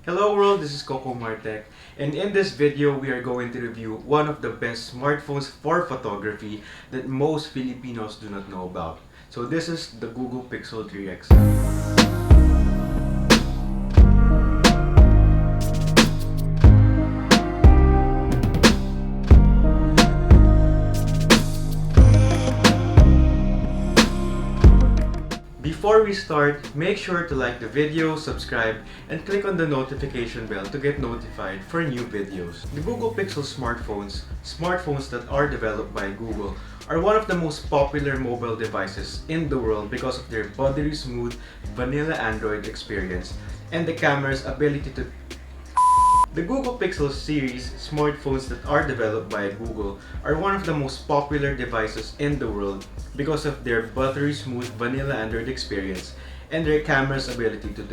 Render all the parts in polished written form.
Hello world, this is Coco Martek, and in this video we are going to review one of the best smartphones for photography that most Filipinos do not know about. So this is the Google Pixel 3 XL. Before we start, make sure to like the video, subscribe, and click on the notification bell to get notified for new videos. The Google Pixel smartphones that are developed by Google, are one of the most popular mobile devices in the world because of their buttery smooth vanilla Android experience and the camera's ability to. The Google Pixel series smartphones that are developed by Google are one of the most popular devices in the world because of their buttery smooth vanilla Android experience and their camera's ability to.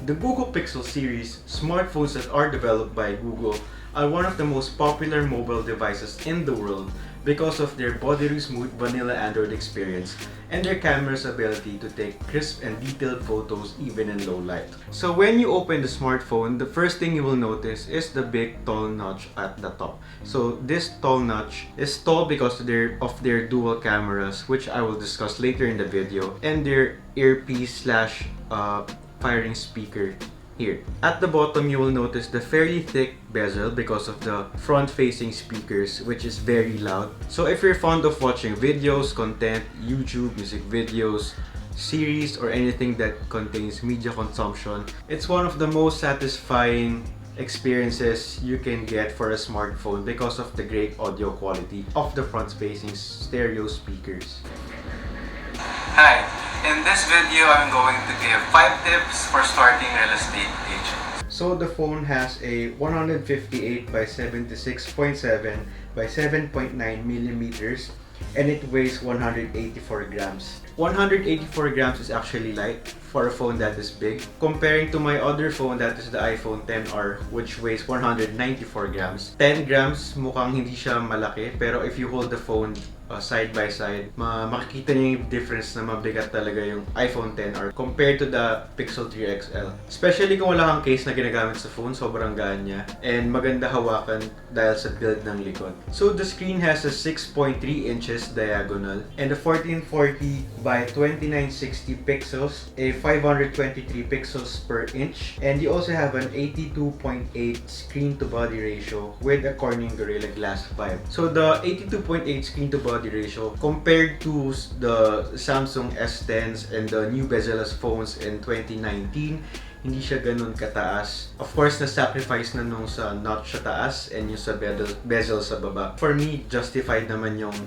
The Google Pixel series smartphones that are developed by Google are one of the most popular mobile devices in the world because of their buttery smooth vanilla Android experience and their camera's ability to take crisp and detailed photos even in low light. So when you open the smartphone, the first thing you will notice is the big tall notch at the top. So this tall notch is tall because of their dual cameras, which I will discuss later in the video, and their earpiece slash firing speaker here. At the bottom, you will notice the fairly thick bezel because of the front-facing speakers, which is very loud. So if you're fond of watching videos, content, YouTube, music videos, series, or anything that contains media consumption, it's one of the most satisfying experiences you can get for a smartphone because of the great audio quality of the front-facing stereo speakers. Hi, in this video I'm going to give 5 tips for starting real estate agent. So the phone has a 158 by 76.7 by 7.9 millimeters and it weighs 184 grams. 184 grams is actually light for a phone that is big. Comparing to my other phone, that is the iPhone XR, which weighs 194 grams. 10 grams, mukhang hindi siya malaki, pero if you hold the phone side by side, makikita niyo yung difference na mabigat talaga yung iPhone XR compared to the Pixel 3 XL. Especially kung wala kang case na ginagamit sa phone, sobrang gaan niya. And maganda hawakan dahil sa build ng likod. So the screen has a 6.3 inches diagonal and a 1440 by 2960 pixels, a 523 pixels per inch, and you also have an 82.8 screen to body ratio with a Corning Gorilla Glass 5. So the 82.8 screen to body ratio compared to the Samsung S10s and the new bezel-less phones in 2019, hindi siya ganun kataas. Of course, na-sacrifice na nung sa notch sa taas and yung sa bezel sa baba. For me, justified naman yung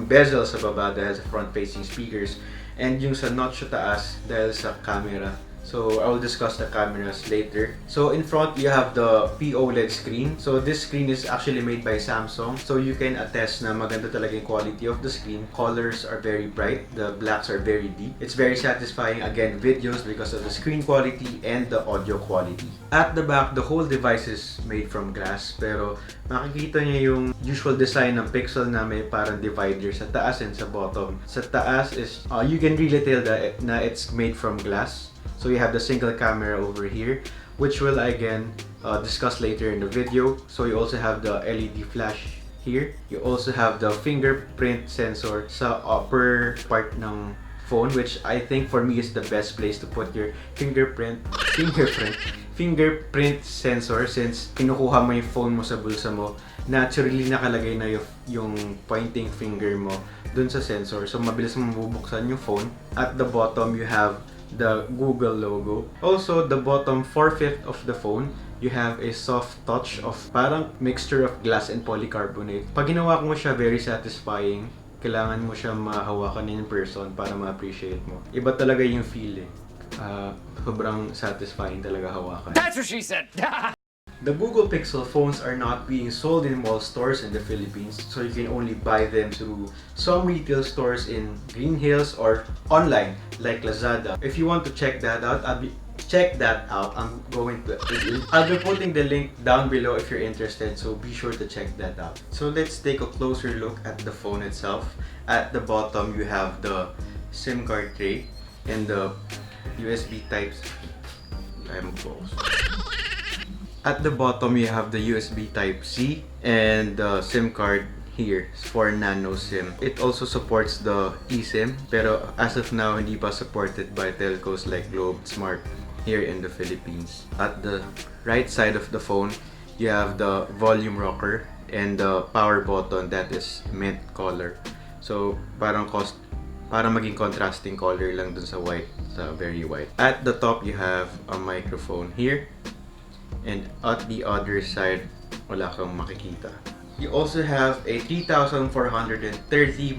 bezel sa baba dahil sa front-facing speakers and yung sa notch sa taas dahil sa camera. So I will discuss the cameras later. So in front, you have the POLED screen. So this screen is actually made by Samsung. So you can attest na maganda talaga yung quality of the screen. Colors are very bright. The blacks are very deep. It's very satisfying, again, videos because of the screen quality and the audio quality. At the back, the whole device is made from glass. Pero makikita niyo yung usual design ng Pixel na may parang divider sa taas and sa bottom. Sa taas is, you can really tell that it's made from glass. So you have the single camera over here, which we'll again discuss later in the video. So you also have the LED flash here. You also have the fingerprint sensor sa upper part ng phone, which I think for me is the best place to put your fingerprint sensor, since kinukuha mo yung phone mo sa bulsa mo, naturally nakalagay na yung pointing finger mo dun sa sensor. So mabilis mo mabubuksan yung phone. At the bottom, you have the Google logo. Also, the bottom 4/5 of the phone, you have a soft touch of parang mixture of glass and polycarbonate. Pag ginawa mo siya, very satisfying. Kailangan mo siya mahawakan in person para ma-appreciate mo. Iba talaga yung feel eh. Sobrang satisfying talaga hawakan. That's what she said! The Google Pixel phones are not being sold in mall stores in the Philippines, so you can only buy them through some retail stores in Green Hills or online like Lazada. If you want to check that out, I'll be putting the link down below if you're interested, so be sure to check that out. So let's take a closer look at the phone itself. At the bottom, you have the SIM card tray and the USB I'm close. At the bottom, you have the USB Type-C and the SIM card here for nano SIM. It also supports the eSIM, pero as of now, hindi pa supported by telcos like Globe Smart here in the Philippines. At the right side of the phone, you have the volume rocker and the power button that is mint color. So, parang maging contrasting color lang dun sa white, sa very white. At the top, you have a microphone here. And at the other side, wala kang makikita. You also have a 3,430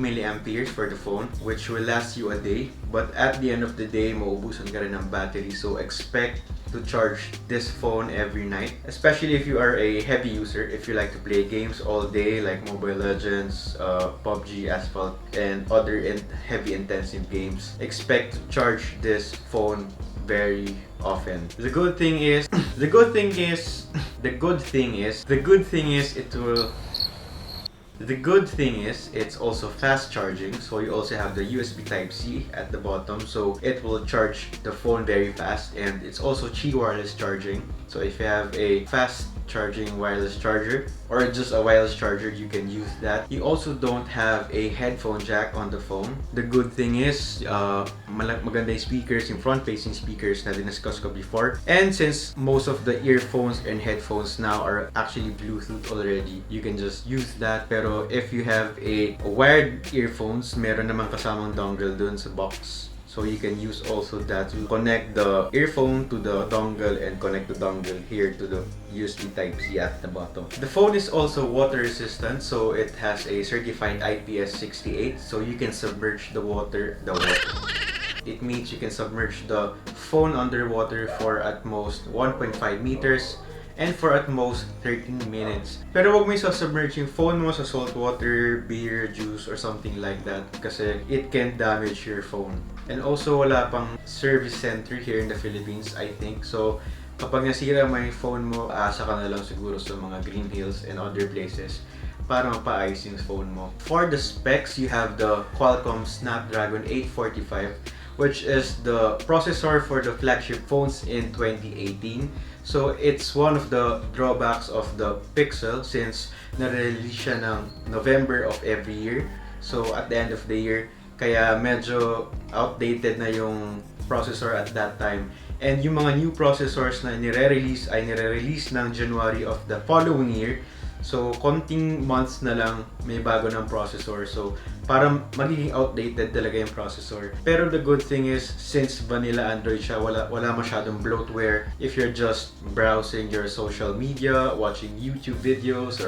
milliamperes for the phone, which will last you a day. But at the end of the day, maubusan ka rin ng battery. So expect to charge this phone every night. Especially if you are a heavy user, if you like to play games all day like Mobile Legends, PUBG, Asphalt, and other heavy intensive games. Expect to charge this phone very often. The good thing is it's also fast charging. So you also have the USB Type-C at the bottom, so it will charge the phone very fast, and it's also Qi wireless charging. So if you have a fast charging wireless charger or just a wireless charger, you can use that. You also don't have a headphone jack on the phone. The good thing is maganda yung speakers, yung front-facing speakers na diniscuss ko before. And since most of the earphones and headphones now are actually Bluetooth already, you can just use that. Pero if you have a wired earphones, meron naman kasamang dongle dun sa box. So you can use also that to connect the earphone to the dongle and connect the dongle here to the USB Type-C at the bottom. The phone is also water resistant, so it has a certified IPS68, so you can submerge the water. It means you can submerge the phone underwater for at most 1.5 meters and for at most 13 minutes. Pero wag mo submerge yung phone mo sa salt water, beer, juice, or something like that kasi it can damage your phone. And also, wala pang service center here in the Philippines, I think. So, kapag nasira mo yung phone mo, asa ka na lang siguro sa mga Green Hills and other places para mapaayos yung phone mo. For the specs, you have the Qualcomm Snapdragon 845, which is the processor for the flagship phones in 2018. So it's one of the drawbacks of the Pixel since na-release siya ng November of every year. So at the end of the year, kaya medyo outdated na yung processor at that time. And yung mga new processors na nire-release ay nire-release ng January of the following year. So konting months na lang may bago ng processor. So parang magiging outdated talaga yung processor. Pero the good thing is, since vanilla Android siya, wala masyadong bloatware. If you're just browsing your social media, watching YouTube videos,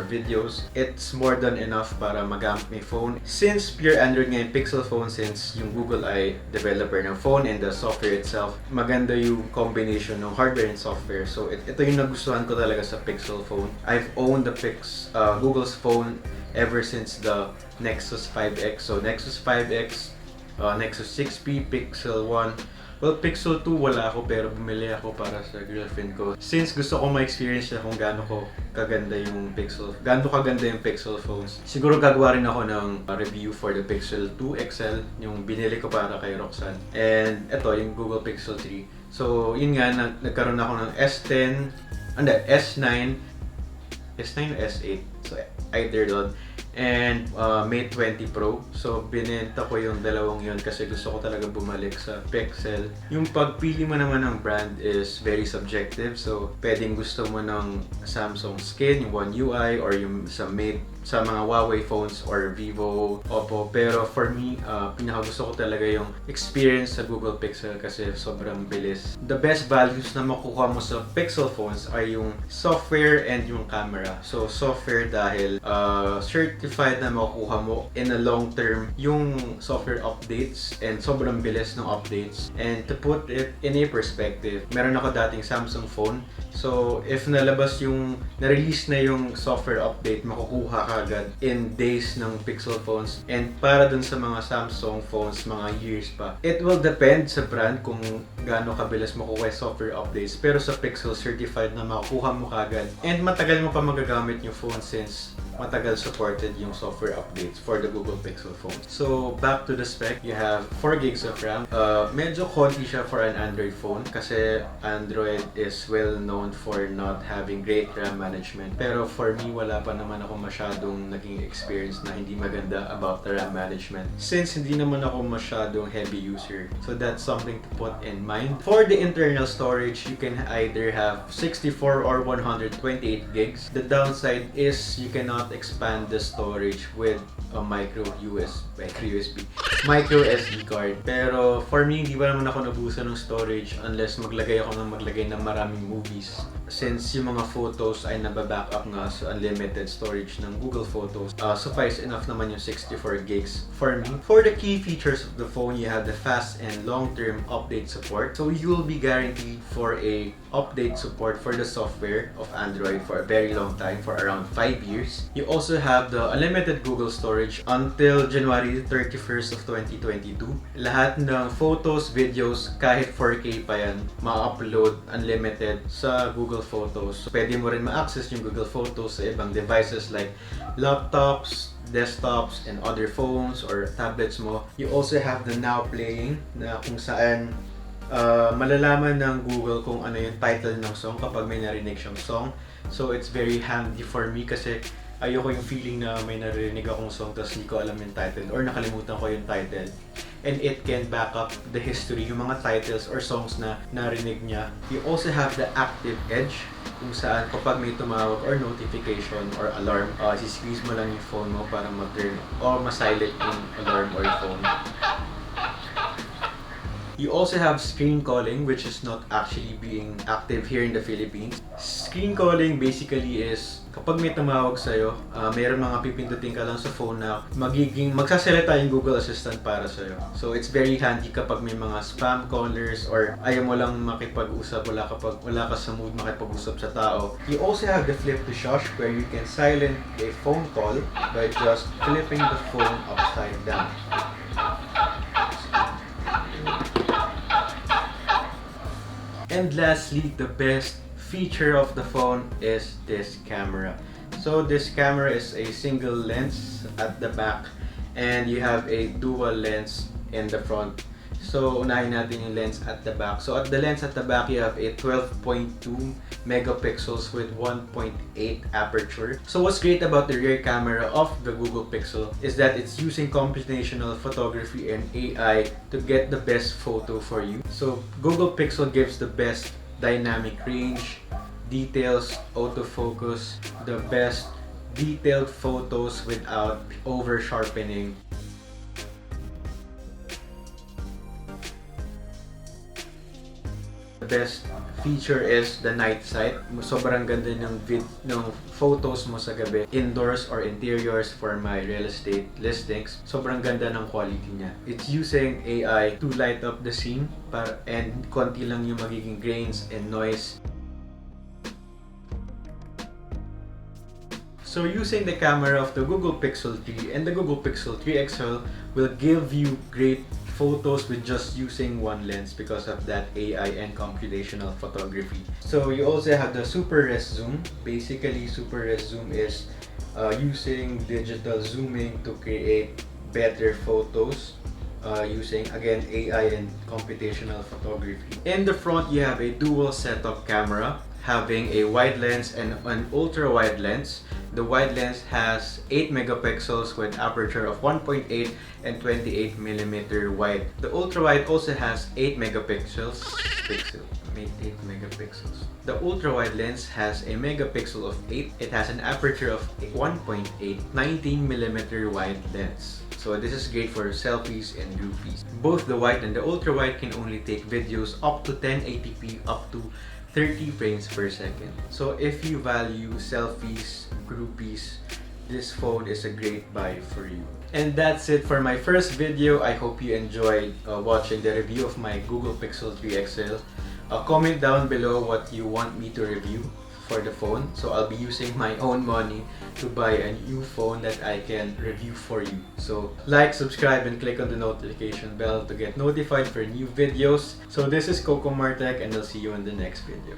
it's more than enough para magamit may phone. Since pure Android nga yung Pixel phone, since yung Google ay developer ng phone and the software itself, maganda yung combination ng hardware and software. So ito yung nagustuhan ko talaga sa Pixel phone. I've owned the Google's phone ever since the Nexus 5X. So Nexus 5X, Nexus 6P, Pixel 1. Well, Pixel 2 wala ako pero bumili ako para sa girlfriend ko. Since gusto ko ma-experience niya kung gaano kaganda yung Pixel phones. Siguro gagawa rin ako ng review for the Pixel 2 XL, yung binili ko para kay Roxanne. And ito, yung Google Pixel 3. So, yun nga, nagkaroon ako ng S10, S9 o S8. So, either doon. And Mate 20 Pro. So, binenta ko yung dalawang yun kasi gusto ko talaga bumalik sa Pixel. Yung pagpili mo naman ng brand is very subjective. So, pwedeng gusto mo ng Samsung skin, yung One UI, or yung sa Mate, sa mga Huawei phones or Vivo, Oppo. Pero for me, pinakagusto ko talaga yung experience sa Google Pixel kasi sobrang bilis. The best values na makuha mo sa Pixel phones ay yung software and yung camera. So, software dahil certified na makukuha mo in a long term yung software updates and sobrang bilis ng updates. And to put it in a perspective, meron ako dating Samsung phone. So, if na-release na yung software update, makukuha ka agad in days ng Pixel phones. And para dun sa mga Samsung phones, mga years pa. It will depend sa brand kung gaano kabilis makukuha yung software updates. Pero sa Pixel, certified na makukuha mo kagad. And matagal mo pa magagamit yung phone since matagal supported yung software updates for the Google Pixel phone. So back to the spec, you have 4 gigs of RAM. Medyo konti siya for an Android phone kasi Android is well known for not having great RAM management. Pero for me, wala pa naman ako masyadong naging experience na hindi maganda about the RAM management. Since hindi naman ako masyadong heavy user. So that's something to put in mind. For the internal storage, you can either have 64 or 128 gigs. The downside is you cannot expand the storage with a micro SD card. Pero for me, hindi pa naman ako nabusan ng storage unless maglagay ng maraming movies. Since yung mga photos ay nababackup nga sa unlimited storage ng Google Photos, suffice enough naman yung 64 gigs for me. For the key features of the phone, you have the fast and long-term update support. So you will be guaranteed for a update support for the software of Android for a very long time, for around 5 years. You also have the unlimited Google storage until January 31st of 2022. Lahat ng photos, videos, kahit 4K pa yan, ma-upload unlimited sa Google Photos. So, pwede mo rin ma-access yung Google Photos sa ibang devices like laptops, desktops, and other phones or tablets mo. You also have the Now Playing na kung saan malalaman ng Google kung ano yung title ng song kapag may narinig siyang song. So it's very handy for me kasi ayoko yung feeling na may narinig akong song tapos hindi ko alam yung title or nakalimutan ko yung title. And it can back up the history, yung mga titles or songs na narinig niya. You also have the Active Edge kung saan kapag may tumawag or notification or alarm, squeeze mo lang yung phone mo para mag-turn or ma-silent yung alarm or yung phone. You also have screen calling, which is not actually being active here in the Philippines. Screen calling basically is kapag may tumawag sa'yo, mayroon mga pipindutin ka lang sa phone na magsasalita yung Google Assistant para sa'yo. So it's very handy kapag may mga spam callers or ayaw mo lang makipag-usap, wala ka sa mood makipag-usap sa tao. You also have the flip to Shhh where you can silent a phone call by just flipping the phone upside down. And lastly, the best feature of the phone is this camera. So this camera is a single lens at the back and you have a dual lens in the front. So unahin natin yung lens at the back. So at the lens at the back, you have a 12.2 megapixels with 1.8 aperture. So what's great about the rear camera of the Google Pixel is that it's using computational photography and AI to get the best photo for you. So Google Pixel gives the best dynamic range, details, autofocus, the best detailed photos without over sharpening. The best feature is the night sight. Sobrang ganda ng photos mo sa gabi, indoors or interiors for my real estate listings. Sobrang ganda ng quality niya. It's using AI to light up the scene and konti lang yung magiging grains and noise. So using the camera of the Google Pixel 3 and the Google Pixel 3 XL will give you great photos with just using one lens because of that AI and computational photography. So you also have the Super Res Zoom. Basically, Super Res Zoom is using digital zooming to create better photos using again AI and computational photography. In the front, you have a dual setup camera having a wide lens and an ultra wide lens. The wide lens has 8 megapixels with aperture of 1.8 and 28mm wide. The ultra wide also has 8 megapixels. 8 megapixels. The ultra wide lens has a megapixel of 8. It has an aperture of 1.8, 19mm wide lens. So this is great for selfies and groupies. Both the wide and the ultra wide can only take videos up to 1080p up to 30 frames per second. So if you value selfies, groupies, this phone is a great buy for you. And that's it for my first video. I hope you enjoyed watching the review of my Google Pixel 3 XL. Comment down below what you want me to review for the phone. So I'll be using my own money to buy a new phone that I can review for you. So like, subscribe, and click on the notification bell to get notified for new videos. So this is Coco Martech and I'll see you in the next video.